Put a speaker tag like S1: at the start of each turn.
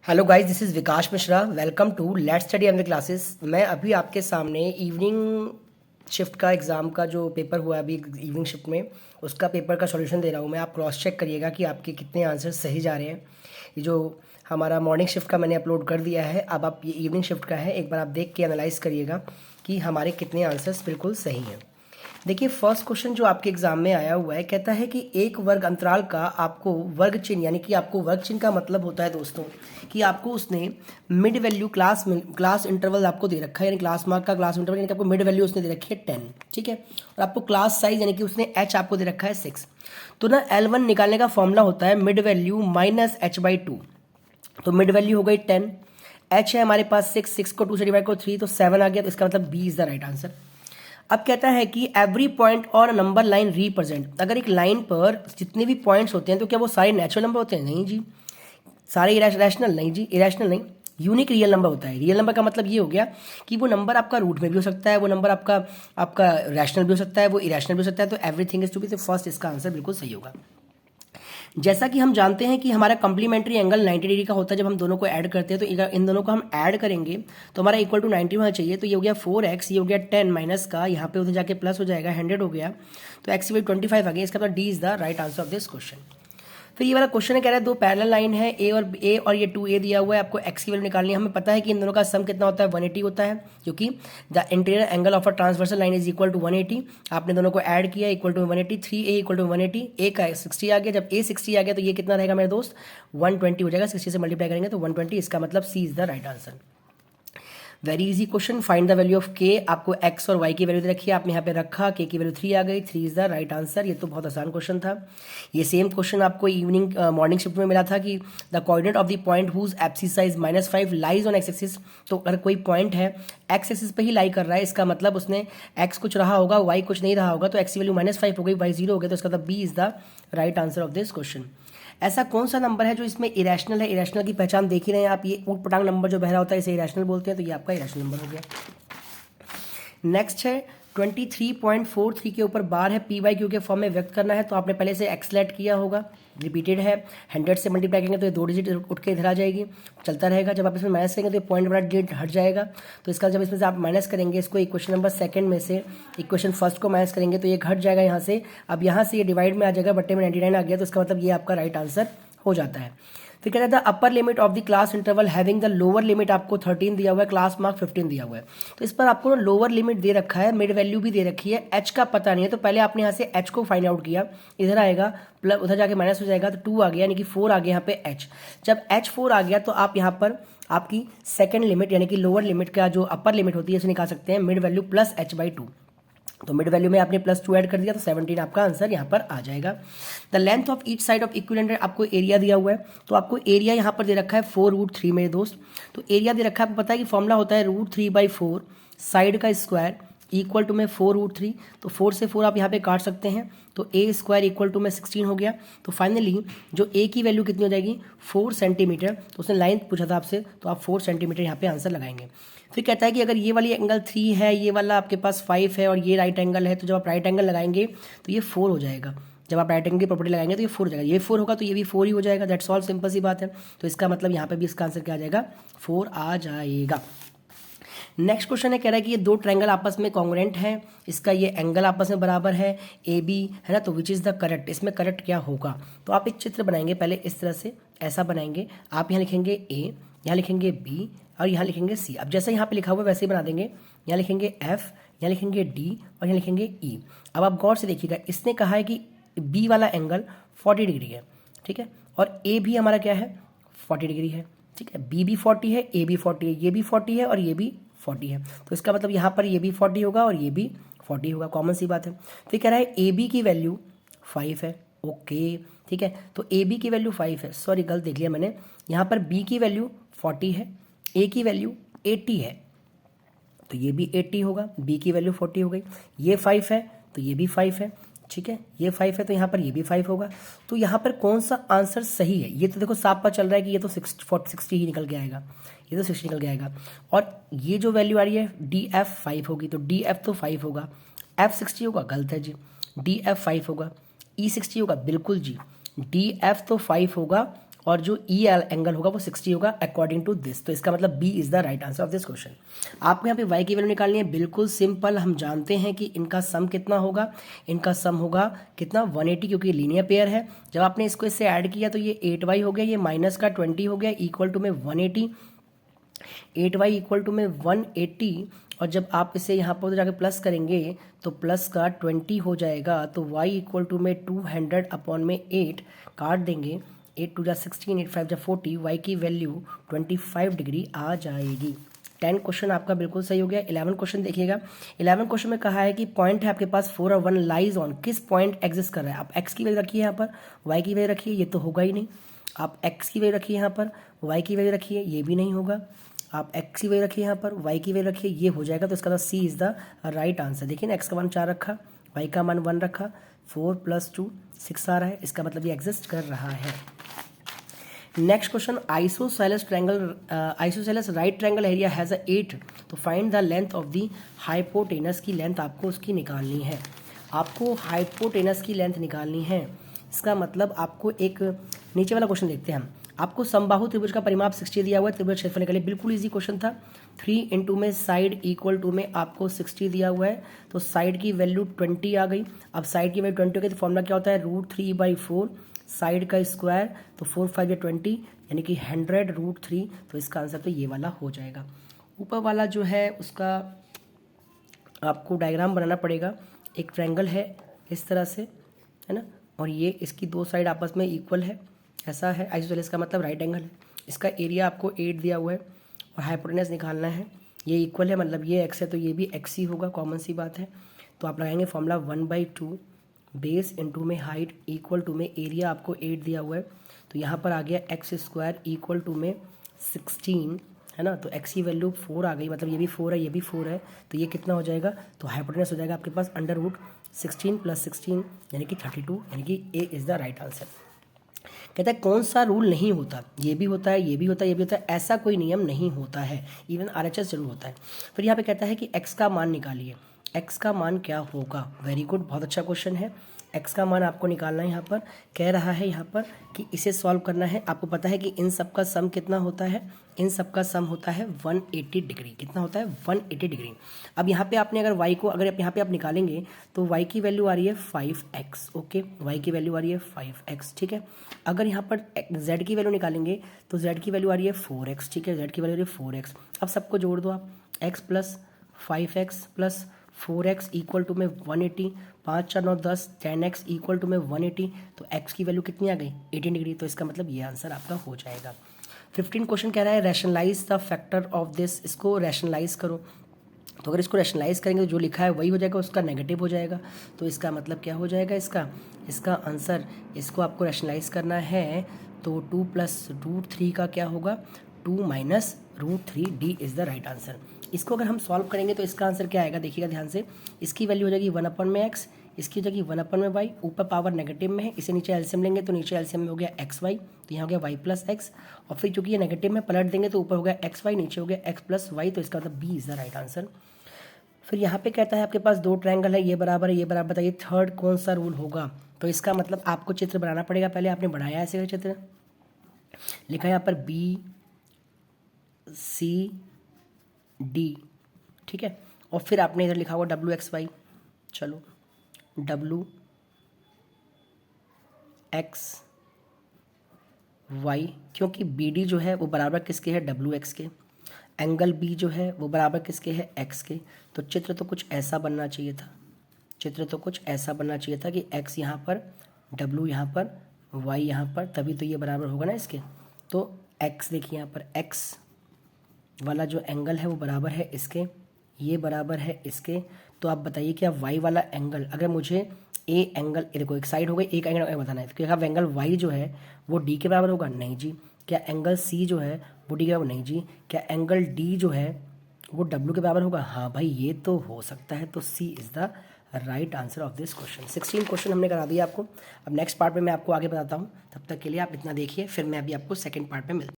S1: Hello guys, this is Vikas Mishra. Welcome to let's study M the classes. मैं अभी आपके सामने इवनिंग शिफ्ट का एग्ज़ाम का जो पेपर हुआ है अभी इवनिंग शिफ्ट में, उसका पेपर का सॉल्यूशन दे रहा हूँ मैं। आप क्रॉस चेक करिएगा कि आपके कितने आंसर सही जा रहे हैं। ये जो हमारा मॉर्निंग शिफ्ट का मैंने अपलोड कर दिया है, अब आप ये इवनिंग शिफ्ट का है, एक बार आप देख के एनालाइज करिएगा कि हमारे कितने आंसर्स बिल्कुल सही हैं। देखिए, फर्स्ट क्वेश्चन जो आपके एग्जाम में आया हुआ है, कहता है कि एक वर्ग अंतराल का आपको वर्ग चिन्ह, यानी कि आपको वर्ग चिन्ह का मतलब होता है दोस्तों कि आपको उसने मिड वैल्यू क्लास इंटरवल आपको दे रखा है, यानी क्लास मार्क का क्लास इंटरवल, यानी कि आपको मिड वैल्यू उसने दे रखी है 10, ठीक है। और आपको क्लास साइज यानी कि उसने एच आपको दे रखा है 6। तो ना L1 निकालने का फॉर्मूला होता है मिड वैल्यू माइनस h/2। तो मिड वैल्यू हो गई 10, एच है हमारे पास 6 को 2 से डिवाइड करो 3, तो 7 आ गया। तो इसका मतलब B is the right answer. अब कहता है कि एवरी पॉइंट और नंबर लाइन रिप्रेजेंट, अगर एक लाइन पर जितने भी पॉइंट्स होते हैं तो क्या वो सारे नेचुरल नंबर होते हैं? नहीं जी। सारे रैशनल? नहीं जी, इरेशनल नहीं। यूनिक रियल नंबर होता है। रियल नंबर का मतलब ये हो गया कि वो नंबर आपका रूट में भी हो सकता है, वो नंबर आपका आपका रैशनल भी हो सकता है, वो इरेशनल भी हो सकता है। तो एवरीथिंग इज टू बी, तो फर्स्ट इसका आंसर बिल्कुल सही होगा। जैसा कि हम जानते हैं कि हमारा कम्प्लीमेंट्री एंगल 90 डिग्री का होता है जब हम दोनों को ऐड करते हैं, तो इन दोनों को हम ऐड करेंगे तो हमारा इक्वल टू 90 होना चाहिए। तो ये हो गया 4x, ये हो गया 10 माइनस का, यहाँ पे उधर जाके प्लस हो जाएगा, 100 हो गया। तो x की वैल्यू 25 आ गया। इसका मतलब D is the right answer of this question. फिर ये वाला क्वेश्चन है, कह रहा है दो पैरेलल लाइन है ए और ये 2a दिया हुआ है, आपको x की वैल्यू निकालनी है। हमें पता है कि इन दोनों का सम कितना होता है, 180 होता है, क्योंकि the interior angle of a transversal line is equal to 180। आपने दोनों को ऐड किया, equal to 180, 3a equal to 180, a का 60 आ गया। जब a 60 आ गया तो ये कितना रहेगा मेरे दोस्त, 120 हो जाएगा। 60 से मल्टीप्लाई करेंगे तो 120, इसका मतलब C is the right answer. Very easy question, find the value of K. आपको एक्स और वाई की वैल्यू दे रखी है, आपने यहाँ पे रखा, के की वैल्यू 3 आ गई, 3 इज द राइट आंसर। ये तो बहुत आसान क्वेश्चन था। ये सेम क्वेश्चन आपको इवनिंग मॉर्निंग शिफ्ट में मिला था कि the coordinate of the point whose abscissa is -5 lies on x axis. तो अगर कोई पॉइंट है एक्स एक्सिस पे ही लाई कर रहा है, इसका मतलब उसने एक्स कुछ रहा होगा, वाई कुछ नहीं रहा होगा। तो एक्स की वैल्यू -5 हो गई, वाई 0 हो गया। तो इसका मतलब B is the right answer of this question. ऐसा कौन सा नंबर है जो इसमें इरेशनल है? इरेशनल की पहचान देख ही रहे हैं आप, ये ऊट पटांग नंबर जो बह रहा होता है इसे इरेशनल बोलते हैं। तो ये आपका इरेशनल नंबर हो गया। नेक्स्ट है 23.43 के ऊपर बार है, पी वाई क्यू के फॉर्म में व्यक्त करना है। तो आपने पहले से एक्सलेट किया होगा, रिपीटेड है, 100 से मल्टीप्लाई करेंगे तो ये 2 डिजिट उठ के इधर आ जाएगी, चलता रहेगा। जब आप इसमें माइनस करेंगे तो ये पॉइंट वाला डिजिट हट जाएगा। तो इसका जब इसमें से आप माइनस करेंगे इसको, इक्वेशन नंबर सेकंड में से इक्वेशन फर्स्ट को माइनस करेंगे तो ये घट जाएगा यहाँ से। अब यहाँ से ये डिवाइड में आ जाएगा, बट्टे में 99 आ गया। तो इसका मतलब ये आपका राइट आंसर हो जाता है। फिर कहता था upper limit of the class interval having the lower limit आपको 13 दिया हुआ है, क्लास मार्क 15 दिया हुआ है। तो इस पर आपको लोअर लिमिट दे रखा है, मिड वैल्यू भी दे रखी है, एच का पता नहीं है। तो पहले आपने यहाँ से एच को फाइंड आउट किया, इधर आएगा प्लस, उधर जाके माइनस हो जाएगा, तो 2 आ गया, यानी कि 4 आ गया यहाँ पे एच। जब एच 4 आ गया तो आप यहाँ पर आपकी सेकेंड लिमिट यानी कि लोअर लिमिट का जो अपर लिमिट होती है उसे निकाल सकते हैं, मिड वैल्यू प्लस h/2। तो मिड वैल्यू में आपने +2 ऐड कर दिया तो 17 आपका आंसर यहाँ पर आ जाएगा। The length of each side of equilateral, आपको एरिया दिया हुआ है। तो आपको एरिया यहाँ पर दे रखा है 4√3 मेरे दोस्त। तो एरिया दे रखा है, आपको पता है कि फॉर्मूला होता है √3/4 साइड का स्क्वायर इक्वल टू में 4√3। तो 4 से 4 आप यहाँ पे काट सकते हैं, तो ए स्क्वायर इक्वल टू में 16 हो गया। तो फाइनली जो ए की वैल्यू कितनी हो जाएगी, 4 सेंटीमीटर। तो उसने लाइन पूछा था आपसे, तो आप 4 सेंटीमीटर यहाँ पे आंसर लगाएंगे। फिर कहता है कि अगर ये वाली एंगल 3 है, ये वाला आपके पास 5 है और ये राइट एंगल है, तो जब आप राइट एंगल लगाएंगे तो ये 4 हो जाएगा। जब आप राइट एंगल की प्रॉपर्टी लगाएंगे तो ये 4 हो जाएगा, ये 4 होगा तो ये भी 4 ही हो जाएगा। दैट्स ऑल, सिंपल सी बात है। तो इसका मतलब यहाँ पे भी इसका आंसर क्या आ जाएगा, 4 आ जाएगा। नेक्स्ट क्वेश्चन है, कह रहा है कि ये दो ट्रायंगल आपस में कॉन्ग्रुएंट हैं, इसका ये एंगल आपस में बराबर है ए बी, है ना। तो विच इज़ द करेक्ट, इसमें करेक्ट क्या होगा? तो आप एक चित्र बनाएंगे पहले, इस तरह से ऐसा बनाएंगे। आप यहाँ लिखेंगे ए, यहाँ लिखेंगे बी और यहाँ लिखेंगे सी। अब जैसे यहाँ पे लिखा हुआ है वैसे ही बना देंगे। यहाँ लिखेंगे एफ, यहाँ लिखेंगे डी और यहाँ लिखेंगे ई। अब आप गौर से देखिएगा, इसने कहा है कि बी वाला एंगल 40 डिग्री है, ठीक है, और ए भी हमारा क्या है, 40 डिग्री है, ठीक है। बी भी 40 है, ए भी 40 है, ये भी 40 है और ये भी 40 है। तो इसका मतलब यहाँ पर ये भी 40 होगा और ये भी 40 होगा, कॉमन सी बात है। फिर कह रहा है ए बी की वैल्यू 5 है, ओके, ठीक है। तो ए बी की वैल्यू 5 है, सॉरी गलत देख लिया मैंने, यहाँ पर बी की वैल्यू 40 है, ए की वैल्यू 80 है, तो ये भी 80 होगा, बी की वैल्यू 40 हो गई। ये 5 है तो ये भी 5 है, ठीक है, ये 5 है तो यहाँ पर ये भी 5 होगा। तो यहाँ पर कौन सा आंसर सही है? ये तो देखो साफ पता चल रहा है कि ये तो 60 ही निकल के आएगा, ये तो 60 निकल के आएगा। और ये जो वैल्यू आ रही है डी एफ 5 होगी, तो डी एफ तो 5 होगा, एफ 60 होगा, गलत है जी, डी एफ 5 होगा, ई 60 होगा, बिल्कुल जी, डी एफ तो 5 होगा और जो ई एंगल होगा वो 60 होगा अकॉर्डिंग टू दिस। तो इसका मतलब B is the right answer of this question. आपको यहाँ पे वाई की वैल्यू निकालनी है, बिल्कुल सिंपल। हम जानते हैं कि इनका सम कितना होगा, इनका सम होगा कितना 180, क्योंकि लीनियर पेयर है। जब आपने इसको इससे ऐड किया तो ये 8y हो गया, ये माइनस का 20 हो गया, इक्वल टू में 180, 8y इक्वल टू में 180। और जब आप इसे यहाँ पर जाके प्लस करेंगे तो प्लस का 20 हो जाएगा, तो y इक्वल टू में 200 अपॉन में 8 काट देंगे, 8 टू जा 16, 8 5 जा 40, y की वैल्यू 25 डिग्री आ जाएगी। 10 क्वेश्चन आपका बिल्कुल सही हो गया। 11 क्वेश्चन देखिएगा। 11 क्वेश्चन में कहा है कि पॉइंट है आपके पास 4 और 1 लाइज ऑन, किस पॉइंट एग्जिस्ट कर रहा है। आप x की वैल्यू रखिए यहाँ पर, y की वैल्यू रखिए, ये तो होगा ही नहीं। आप x की वैल्यू रखिए यहाँ पर, y की वैल्यू रखिए, ये भी नहीं होगा। आप x की वैल्यू रखिए यहाँ पर, y की वैल्यू रखिए, ये हो जाएगा। तो इसका सी इज द राइट आंसर। देखिए ना, x का मान 4 रखा, y का मान 1 रखा, 4 + 2 6 आ रहा है, इसका मतलब ये एग्जिस्ट कर रहा है। Next question, isosceles right triangle area has a 8, तो find the length of the hypotenuse की लेंथ आपको उसकी निकालनी है। आपको हाइपोटेनस की लेंथ निकालनी है, इसका मतलब आपको एक नीचे वाला क्वेश्चन देखते हैं हम। आपको समबाहु त्रिभुज का परिमाप 60 दिया हुआ है, त्रिभुज क्षेत्रफल निकालिए। बिल्कुल इजी क्वेश्चन था। 3 इंटू में साइड इक्वल टू में आपको 60 दिया हुआ है, तो साइड की वैल्यू 20 आ गई। अब साइड की वैल्यू 20 हो गई तो फॉर्मूला क्या होता है, √3/4 साइड का स्क्वायर, तो 4 5 या 20 यानी कि 100 √3। तो इसका आंसर तो ये वाला हो जाएगा। ऊपर वाला जो है उसका आपको डायग्राम बनाना पड़ेगा। एक ट्रायंगल है इस तरह से, है ना, और ये इसकी दो साइड आपस में इक्वल है, ऐसा है। आइसोसेलेस का मतलब राइट एंगल है। इसका एरिया आपको 8 दिया हुआ है और हाइपोटेनस निकालना है। ये इक्वल है, मतलब ये x है तो ये भी x ही होगा, कॉमन सी बात है। तो आप लगाएंगे फॉर्मूला 1/2 बेस इंटू में हाइट इक्वल टू में एरिया आपको 8 दिया हुआ है, तो यहाँ पर आ गया x² इक्वल टू में 16, है ना। तो x की वैल्यू 4 आ गई, मतलब ये भी 4 है, ये भी 4 है, तो ये कितना हो जाएगा, तो हाइपोटेनस हो जाएगा आपके पास √16 + 16 यानी कि 32, यानी कि A is the right answer. कहता है कौन सा रूल नहीं होता, ये भी होता है, ये भी होता है, ये भी होता है, ऐसा कोई नियम नहीं होता है, इवन RHS जरूर होता है। फिर यहाँ पे कहता है कि x का मान निकालिए, x का मान क्या होगा। वेरी गुड, बहुत अच्छा क्वेश्चन है। x का मान आपको निकालना है। यहाँ पर कह रहा है यहाँ पर कि इसे सॉल्व करना है। आपको पता है कि इन सब का सम कितना होता है, इन सब का सम होता है 180 डिग्री। कितना होता है, 180 डिग्री। अब यहाँ पे आपने अगर y को अगर यहाँ पे आप निकालेंगे तो y की वैल्यू आ रही है 5x, ओके, y की वैल्यू आ रही है 5x, ठीक है। अगर यहाँ पर z की वैल्यू निकालेंगे तो z की वैल्यू आ रही है 4x, ठीक है, z की वैल्यू आ रही है 4x। अब सबको जोड़ दो आप, x + 5x + 4x equal to में 180, 5 4 9 10, 10x इक्वल टू में 180, तो x की वैल्यू कितनी आ गई, 18 डिग्री। तो इसका मतलब ये आंसर आपका हो जाएगा। 15 क्वेश्चन कह रहा है rationalise the factor of this, इसको रैशनलाइज करो। तो अगर इसको रैशनलाइज करेंगे तो जो लिखा है वही हो जाएगा, उसका नेगेटिव हो जाएगा। तो इसका मतलब क्या हो जाएगा, इसका आंसर, इसको आपको रैशनलाइज करना है तो 2 + √3 का क्या होगा, 2 - √3, D is the right answer. इसको अगर हम सॉल्व करेंगे तो इसका आंसर क्या आएगा, देखिएगा ध्यान से। इसकी वैल्यू हो जाएगी 1/x, इसकी हो जाएगी 1/y, ऊपर पावर नेगेटिव में है, इसे नीचे एलसीएम लेंगे तो नीचे एलसीएम में हो गया xy, तो यहाँ हो गया y + x, और फिर चूंकि ये नेगेटिव में पलट देंगे तो ऊपर हो गया xy, नीचे हो गया x + y, तो इसका मतलब B is the right answer. फिर यहाँ पे कहता है आपके पास दो ट्रायंगल है, ये बराबर है, ये बराबर, बताइए थर्ड कौन सा रूल होगा। तो इसका मतलब आपको चित्र बनाना पड़ेगा। पहले आपने बनाया ऐसे चित्र, लिखा है यहाँ पर BCD, ठीक है, और फिर आपने इधर लिखा हुआ WXY, चलो WXY, क्योंकि BD जो है वो बराबर किसके है, WX के, एंगल B जो है वो बराबर किसके है, X के। तो चित्र तो कुछ ऐसा बनना चाहिए था, चित्र तो कुछ ऐसा बनना चाहिए था कि X यहाँ पर, W यहाँ पर, Y यहाँ पर, तभी तो ये बराबर होगा ना इसके। तो X देखिए यहाँ पर X वाला जो एंगल है वो बराबर है इसके, ये बराबर है इसके। तो आप बताइए क्या Y वाला एंगल, अगर मुझे ए एंगल, देखो एक साइड हो गई, एक एंगल बताना है, तो क्या एंगल Y जो है वो D के बराबर होगा, नहीं जी। क्या एंगल C जो है वो D के बराबर, नहीं जी। क्या एंगल D जो है वो W के बराबर होगा, हाँ भाई ये तो हो सकता है। तो C is the right answer of this question. 16 question हमने करा दिया आपको। अब नेक्स्ट पार्ट में मैं आपको आगे बताता हूँ, तब तक के लिए आप इतना देखिए, फिर मैं अभी आपको सेकंड पार्ट में मिलता हूँ।